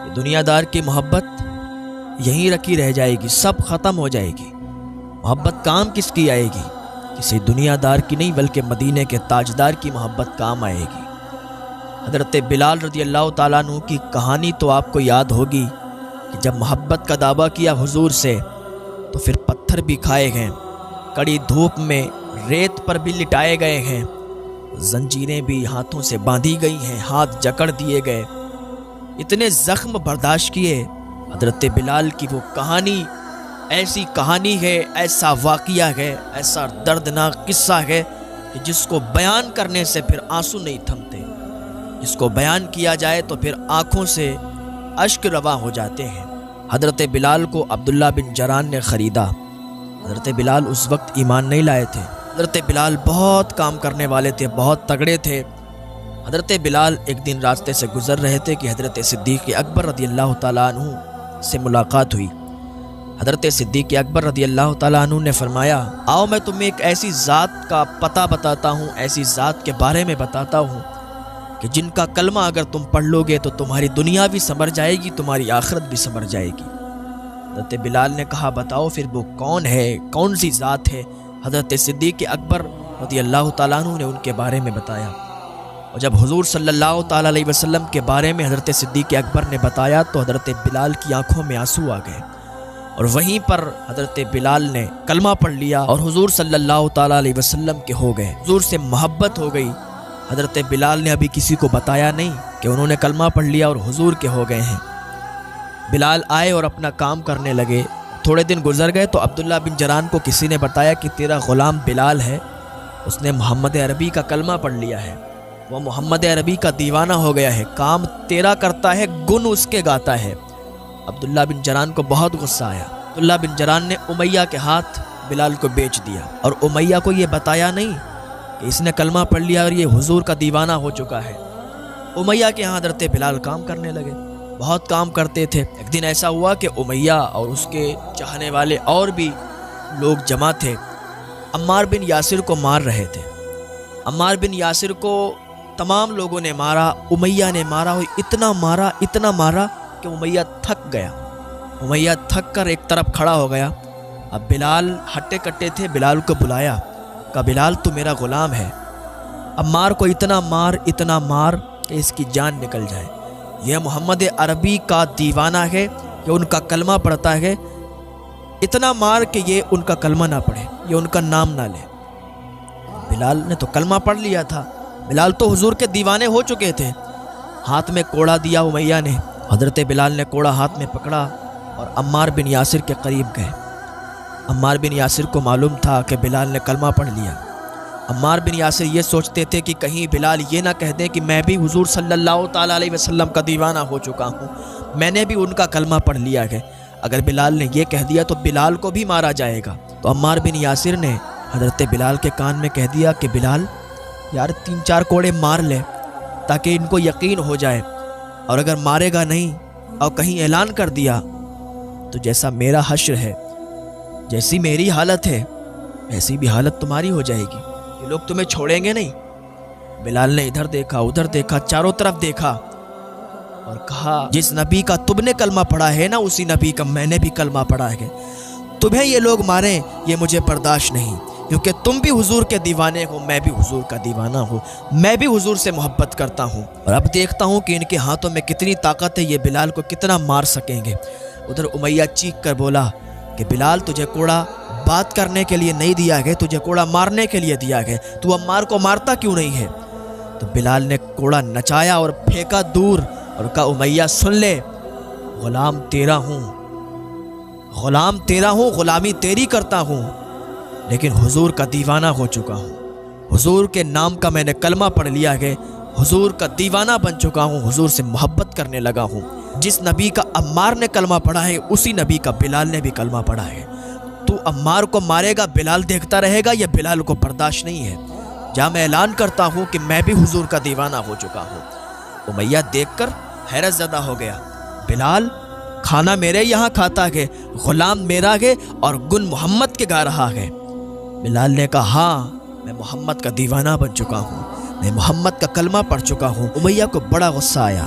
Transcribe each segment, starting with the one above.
یہ دنیا دار کی محبت یہیں رکھی رہ جائے گی، سب ختم ہو جائے گی۔ محبت کام کس کی آئے گی؟ کسی دنیا دار کی نہیں بلکہ مدینے کے تاجدار کی محبت کام آئے گی۔ حضرت بلال رضی اللہ تعالیٰ عنہ کی کہانی تو آپ کو یاد ہوگی کہ جب محبت کا دعویٰ کیا حضور سے تو پھر پتھر بھی کھائے گئے، کڑی دھوپ میں ریت پر بھی لٹائے گئے ہیں، زنجیریں بھی ہاتھوں سے باندھی گئی ہیں، ہاتھ جکڑ دیے گئے، اتنے زخم برداشت کیے۔ حضرت بلال کی وہ کہانی ایسی کہانی ہے، ایسا واقعہ ہے، ایسا دردناک قصہ ہے کہ جس کو بیان کرنے سے پھر آنسو نہیں تھمتے، جس کو بیان کیا جائے تو پھر آنکھوں سے اشک رواں ہو جاتے ہیں۔ حضرت بلال کو عبداللہ بن جران نے خریدا۔ حضرت بلال اس وقت ایمان نہیں لائے تھے۔ حضرت بلال بہت کام کرنے والے تھے، بہت تگڑے تھے۔ حضرت بلال ایک دن راستے سے گزر رہے تھے کہ حضرت صدیق اکبر رضی اللہ تعالیٰ عنہ سے ملاقات ہوئی۔ حضرت صدیق اکبر رضی اللہ تعالیٰ عنہ نے فرمایا، آؤ میں تمہیں ایک ایسی ذات کا پتہ بتاتا ہوں، ایسی ذات کے بارے میں بتاتا ہوں کہ جن کا کلمہ اگر تم پڑھ لو گے تو تمہاری دنیا بھی سنور جائے گی، تمہاری آخرت بھی سنور جائے گی۔ حضرت بلال نے کہا، بتاؤ پھر وہ کون ہے، کون سی ذات ہے؟ حضرت صدیق اکبر رضی اللہ تعالیٰ عنہ نے ان کے بارے میں بتایا، اور جب حضور صلی اللہ تعالیٰ علیہ وسلم کے بارے میں حضرت صدیق اکبر نے بتایا تو حضرت بلال کی آنکھوں میں آنسو آ گئے، اور وہیں پر حضرت بلال نے کلمہ پڑھ لیا اور حضور صلی اللہ تعالیٰ علیہ وسلم کے ہو گئے، حضور سے محبت ہو گئی۔ حضرت بلال نے ابھی کسی کو بتایا نہیں کہ انہوں نے کلمہ پڑھ لیا اور حضور کے ہو گئے ہیں۔ بلال آئے اور اپنا کام کرنے لگے۔ تھوڑے دن گزر گئے تو عبداللہ بن جران کو کسی نے بتایا کہ تیرا غلام بلال ہے، اس نے محمد عربی کا کلمہ پڑھ لیا ہے، وہ محمد عربی کا دیوانہ ہو گیا ہے، کام تیرا کرتا ہے، گن اس کے گاتا ہے۔ عبداللہ بن جران کو بہت غصہ آیا۔ عبداللہ بن جران نے امیہ کے ہاتھ بلال کو بیچ دیا، اور امیہ کو یہ بتایا نہیں کہ اس نے کلمہ پڑھ لیا اور یہ حضور کا دیوانہ ہو چکا ہے۔ امیہ کے ہاں حضرت بلال کام کرنے لگے، بہت کام کرتے تھے۔ ایک دن ایسا ہوا کہ امیہ اور اس کے چاہنے والے اور بھی لوگ جمع تھے، عمار بن یاسر کو مار رہے تھے۔ عمار بن یاسر کو تمام لوگوں نے مارا، امیہ نے مارا، اور اتنا مارا کہ امیہ تھک گیا۔ امیہ تھک کر ایک طرف کھڑا ہو گیا۔ اب بلال ہٹے کٹے تھے، بلال کو بلایا، کہا بلال تو میرا غلام ہے، عمار کو اتنا مار کہ اس کی جان نکل جائے، یہ محمد عربی کا دیوانہ ہے، یہ ان کا کلمہ پڑھتا ہے، اتنا مار کہ یہ ان کا کلمہ نہ پڑھے، یہ ان کا نام نہ لے۔ بلال نے تو کلمہ پڑھ لیا تھا، بلال تو حضور کے دیوانے ہو چکے تھے۔ ہاتھ میں کوڑا دیا امیہ نے، حضرت بلال نے کوڑا ہاتھ میں پکڑا اور عمار بن یاسر کے قریب گئے۔ عمار بن یاسر کو معلوم تھا کہ بلال نے کلمہ پڑھ لیا۔ عمار بن یاسر یہ سوچتے تھے کہ کہیں بلال یہ نہ کہہ دیں کہ میں بھی حضور صلی اللہ تعالیٰ علیہ وسلم کا دیوانہ ہو چکا ہوں، میں نے بھی ان کا کلمہ پڑھ لیا ہے۔ اگر بلال نے یہ کہہ دیا تو بلال کو بھی مارا جائے گا۔ تو عمار بن یاسر نے حضرت بلال کے کان میں کہہ دیا کہ بلال یار 3-4 کوڑے مار لے تاکہ ان کو یقین ہو جائے، اور اگر مارے گا نہیں اور کہیں اعلان کر دیا تو جیسا میرا حشر ہے، جیسی میری حالت ہے، ایسی بھی حالت تمہاری ہو جائے گی، یہ لوگ تمہیں چھوڑیں گے نہیں۔ بلال نے ادھر دیکھا ادھر دیکھا، چاروں طرف دیکھا اور کہا جس نبی کا تم نے کلمہ پڑھا ہے نا، اسی نبی کا میں نے بھی کلمہ پڑھا ہے، تمہیں یہ لوگ ماریں یہ مجھے برداشت نہیں، کیونکہ تم بھی حضور کے دیوانے ہو، میں بھی حضور کا دیوانہ ہوں، میں بھی حضور سے محبت کرتا ہوں، اور اب دیکھتا ہوں کہ ان کے ہاتھوں میں کتنی طاقت ہے، یہ بلال کو کتنا مار سکیں گے۔ ادھر امیہ چیخ کر بولا کہ بلال تجھے کوڑا بات کرنے کے لیے نہیں دیا گیا، تجھے کوڑا مارنے کے لیے دیا گیا، تو عمار کو مارتا کیوں نہیں ہے؟ تو بلال نے کوڑا نچایا اور پھینکا دور اور کہا امیہ سن لے، غلام تیرا ہوں، غلامی تیری کرتا ہوں، لیکن حضور کا دیوانہ ہو چکا ہوں، حضور کے نام کا میں نے کلمہ پڑھ لیا ہے، حضور کا دیوانہ بن چکا ہوں، حضور سے محبت کرنے لگا ہوں۔ جس نبی کا عمار نے کلمہ پڑھا ہے اسی نبی کا بلال نے بھی کلمہ پڑھا ہے، تو عمار کو مارے گا، بلال دیکھتا رہے گا، یہ بلال کو برداشت نہیں ہے، جہاں میں اعلان کرتا ہوں کہ میں بھی حضور کا دیوانہ ہو چکا ہوں۔ امیہ دیکھ کر حیرت زدہ ہو گیا، بلال کھانا میرے یہاں کھاتا ہے، غلام میرا ہے اور گن محمد کے گا رہا ہے۔ بلال نے کہا ہاں میں محمد کا دیوانہ بن چکا ہوں، میں محمد کا کلمہ پڑھ چکا ہوں۔ امیہ کو بڑا غصہ آیا،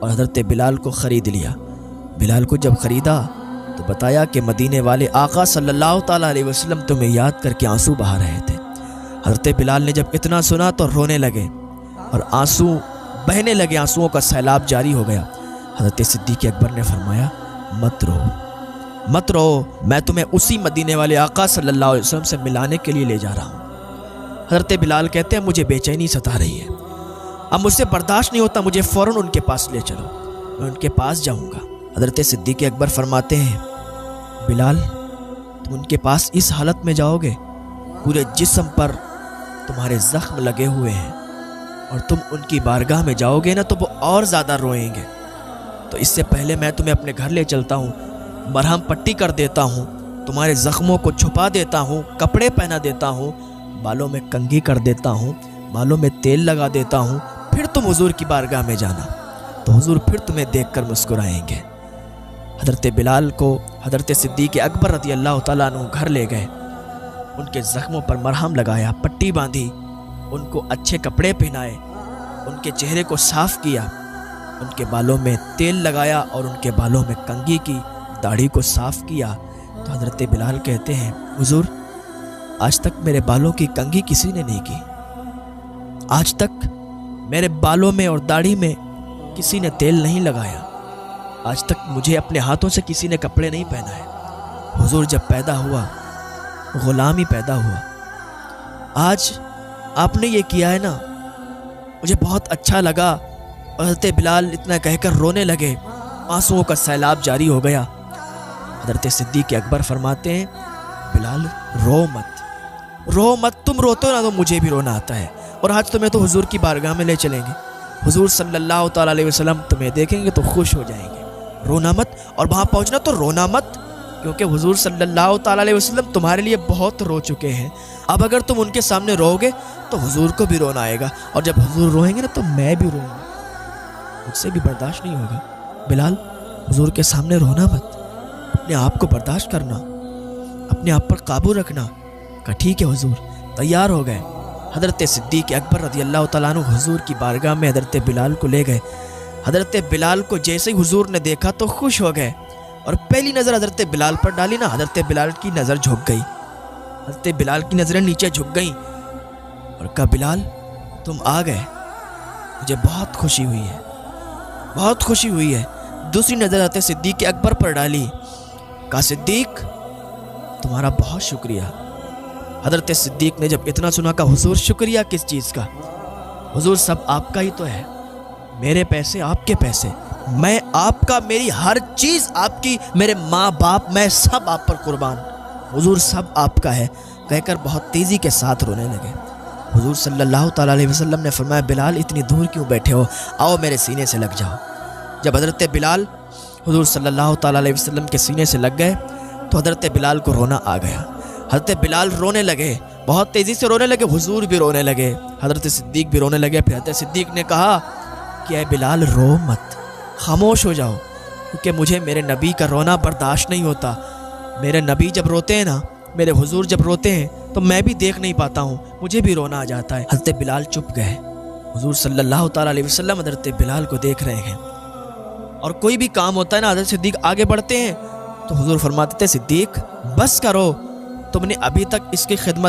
اور حضرت بلال کو خرید لیا۔ بلال کو جب خریدا تو بتایا کہ مدینے والے آقا صلی اللہ تعالیٰ علیہ وسلم تمہیں یاد کر کے آنسو بہا رہے تھے۔ حضرت بلال نے جب اتنا سنا تو رونے لگے اور آنسو بہنے لگے، آنسوؤں کا سیلاب جاری ہو گیا۔ حضرت صدیق اکبر نے فرمایا مت رو، مت رو، میں تمہیں اسی مدینے والے آقا صلی اللہ علیہ وسلم سے ملانے کے لیے لے جا رہا ہوں۔ حضرت بلال کہتے ہیں مجھے بے چینی ستا رہی ہے، اب مجھ سے برداشت نہیں ہوتا، مجھے فوراً ان کے پاس لے چلو، میں ان کے پاس جاؤں گا۔ حضرت صدیق اکبر فرماتے ہیں بلال تم ان کے پاس اس حالت میں جاؤ گے، پورے جسم پر تمہارے زخم لگے ہوئے ہیں، اور تم ان کی بارگاہ میں جاؤ گے نا تو وہ اور زیادہ روئیں گے، تو اس سے پہلے میں تمہیں اپنے گھر لے چلتا ہوں، مرہم پٹی کر دیتا ہوں، تمہارے زخموں کو چھپا دیتا ہوں، کپڑے پہنا دیتا ہوں، بالوں میں کنگھی کر دیتا ہوں، بالوں میں تیل لگا دیتا ہوں، پھر تم حضور کی بارگاہ میں جانا تو حضور پھر تمہیں دیکھ کر مسکرائیں گے۔ حضرت بلال کو حضرت صدیق اکبر رضی اللہ تعالیٰ عنہ گھر لے گئے، ان کے زخموں پر مرہم لگایا، پٹی باندھی، ان کو اچھے کپڑے پہنائے، ان کے چہرے کو صاف کیا، ان کے بالوں میں تیل لگایا اور ان کے بالوں میں کنگھی کی، داڑھی کو صاف کیا۔ تو حضرت بلال کہتے ہیں حضور آج تک میرے بالوں کی کنگھی کسی نے نہیں کی، آج تک میرے بالوں میں اور داڑھی میں کسی نے تیل نہیں لگایا، آج تک مجھے اپنے ہاتھوں سے کسی نے کپڑے نہیں پہنائے۔ حضور جب پیدا ہوا غلام ہی پیدا ہوا، آج آپ نے یہ کیا ہے نا مجھے بہت اچھا لگا۔ حضرت بلال اتنا کہہ کر رونے لگے، آنسوؤں کا سیلاب جاری ہو گیا۔ حضرت صدیق اکبر فرماتے ہیں بلال رو مت، رو مت، تم روتے ہو نا تو مجھے بھی رونا آتا ہے، اور آج تمہیں تو حضور کی بارگاہ میں لے چلیں گے، حضور صلی اللہ تعالیٰ علیہ وسلم تمہیں دیکھیں گے تو خوش ہو جائیں گے، رونا مت، اور وہاں پہنچنا تو رونا مت، کیونکہ حضور صلی اللہ تعالیٰ علیہ وسلم تمہارے لیے بہت رو چکے ہیں، اب اگر تم ان کے سامنے رو گے تو حضور کو بھی رونا آئے گا، اور جب حضور روئیں گے نا تو میں بھی روں گا، مجھ سے بھی برداشت نہیں ہوگا۔ بلال حضور کے سامنے رونا مت، اپنے آپ کو برداشت کرنا، اپنے آپ پر قابو رکھنا۔ کہا ٹھیک ہے حضور، تیار ہو گئے۔ حضرت صدیق اکبر رضی اللہ تعالیٰ عنہ حضور کی بارگاہ میں حضرت بلال کو لے گئے۔ حضرت بلال کو جیسے ہی حضور نے دیکھا تو خوش ہو گئے، اور پہلی نظر حضرت بلال پر ڈالی نا، حضرت بلال کی نظر جھک گئی، حضرت بلال کی نظریں نیچے جھک گئیں، اور کہا بلال تم آ گئے، مجھے بہت خوشی ہوئی ہے، بہت خوشی ہوئی ہے۔ دوسری نظر حضرت صدیق اکبر پر ڈالی، کہا صدیق تمہارا بہت شکریہ۔ حضرت صدیق نے جب اتنا سنا کہا حضور شکریہ کس چیز کا، حضور سب آپ کا ہی تو ہے، میرے پیسے آپ کے پیسے، میں آپ کا، میری ہر چیز آپ کی، میرے ماں باپ میں سب آپ پر قربان، حضور سب آپ کا ہے، کہہ کر بہت تیزی کے ساتھ رونے لگے۔ حضور صلی اللہ تعالیٰ علیہ وسلم نے فرمایا بلال اتنی دور کیوں بیٹھے ہو، آؤ میرے سینے سے لگ جاؤ۔ جب حضرت بلال حضور صلی اللہ تعالیٰ علیہ وسلم کے سینے سے لگ گئے تو حضرت بلال کو رونا آ گیا، حضرت بلال رونے لگے، بہت تیزی سے رونے لگے، حضور بھی رونے لگے، حضرت صدیق بھی رونے لگے۔ پھر حضرت صدیق نے کہا کہ اے بلال رو مت، خاموش ہو جاؤ، کیونکہ مجھے میرے نبی کا رونا برداشت نہیں ہوتا، میرے نبی جب روتے ہیں نا، میرے حضور جب روتے ہیں تو میں بھی دیکھ نہیں پاتا ہوں، مجھے بھی رونا آ جاتا ہے۔ حضرت بلال چپ گئے، حضور صلی اللہ تعالیٰ علیہ وسلم حضرت بلال کو دیکھ رہے ہیں، اور کوئی بھی کام ہوتا ہے نا حضرت صدیق آگے بڑھتے ہیں تو حضور فرماتے تھے صدیق بس کرو، تم نے ابھی تک اس کی خدمت